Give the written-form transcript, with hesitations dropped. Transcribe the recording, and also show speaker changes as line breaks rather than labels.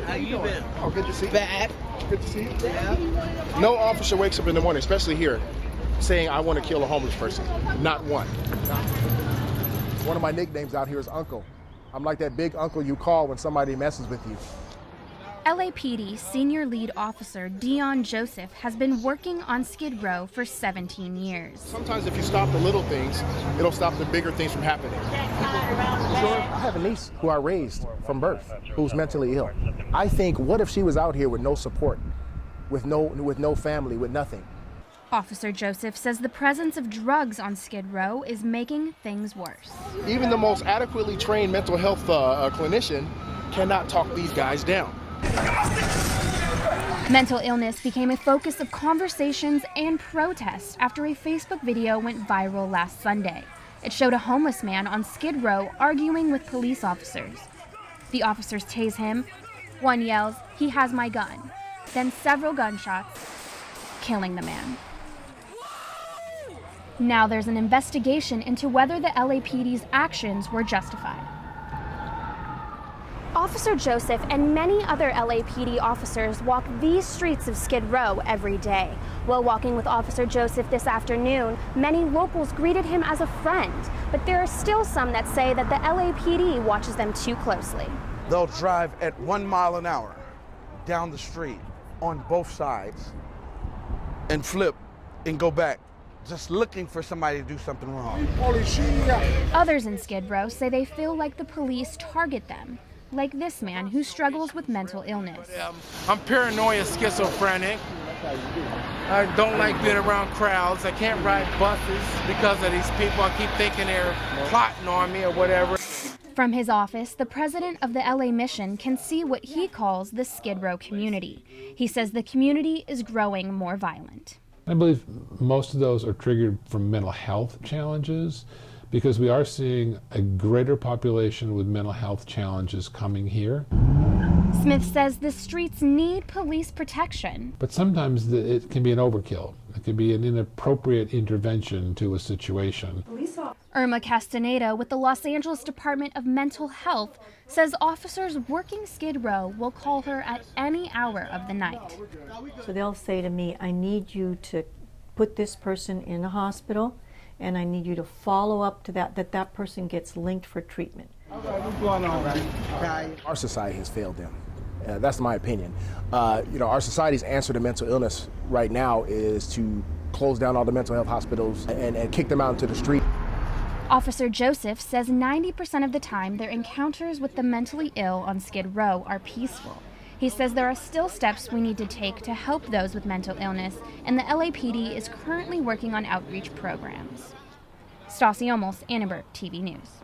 How you been?
Oh, good to see you.
Bad.
Good to see you.
Yeah.
No officer wakes up in the morning, especially here, saying, I want to kill a homeless person. Not one. One of my nicknames out here is Uncle. I'm like that big uncle you call when somebody messes with you.
LAPD Senior Lead Officer Dion Joseph has been working on Skid Row for 17 years.
Sometimes if you stop the little things, it'll stop the bigger things from happening. I have a niece who I raised from birth who's mentally ill. I think, what if she was out here with no support, with no family, with nothing?
Officer Joseph says the presence of drugs on Skid Row is making things worse.
Even the most adequately trained mental health clinician cannot talk these guys down.
Mental illness became a focus of conversations and protests after a Facebook video went viral last Sunday. It showed a homeless man on Skid Row arguing with police officers. The officers tase him. One yells, "He has my gun." Then several gunshots, killing the man. Now there's an investigation into whether the LAPD's actions were justified. Officer Joseph and many other LAPD officers walk these streets of Skid Row every day. While walking with Officer Joseph this afternoon, many locals greeted him as a friend, but there are still some that say that the LAPD watches them too closely.
They'll drive at 1 mile an hour down the street on both sides and flip and go back, just looking for somebody to do something wrong.
Others in Skid Row say they feel like the police target them, like this man who struggles with mental illness.
I'm paranoid, schizophrenic. I don't like being around crowds. I can't ride buses because of these people. I keep thinking they're plotting on me or whatever.
From his office, the president of the LA Mission can see what he calls the Skid Row community. He says the community is growing more violent.
I believe most of those are triggered from mental health challenges, because we are seeing a greater population with mental health challenges coming here.
Smith says the streets need police protection.
But sometimes it can be an overkill. It can be an inappropriate intervention to a situation.
Irma Castaneda with the Los Angeles Department of Mental Health says officers working Skid Row will call her at any hour of the night.
So they'll say to me, I need you to put this person in a hospital, and I need you to follow up to that person gets linked for treatment.
Our society has failed them. That's my opinion. Our society's answer to mental illness right now is to close down all the mental health hospitals and kick them out into the street.
Officer Joseph says 90% of the time their encounters with the mentally ill on Skid Row are peaceful. He says there are still steps we need to take to help those with mental illness, and the LAPD is currently working on outreach programs. Stassi Olmos, Annenberg TV News.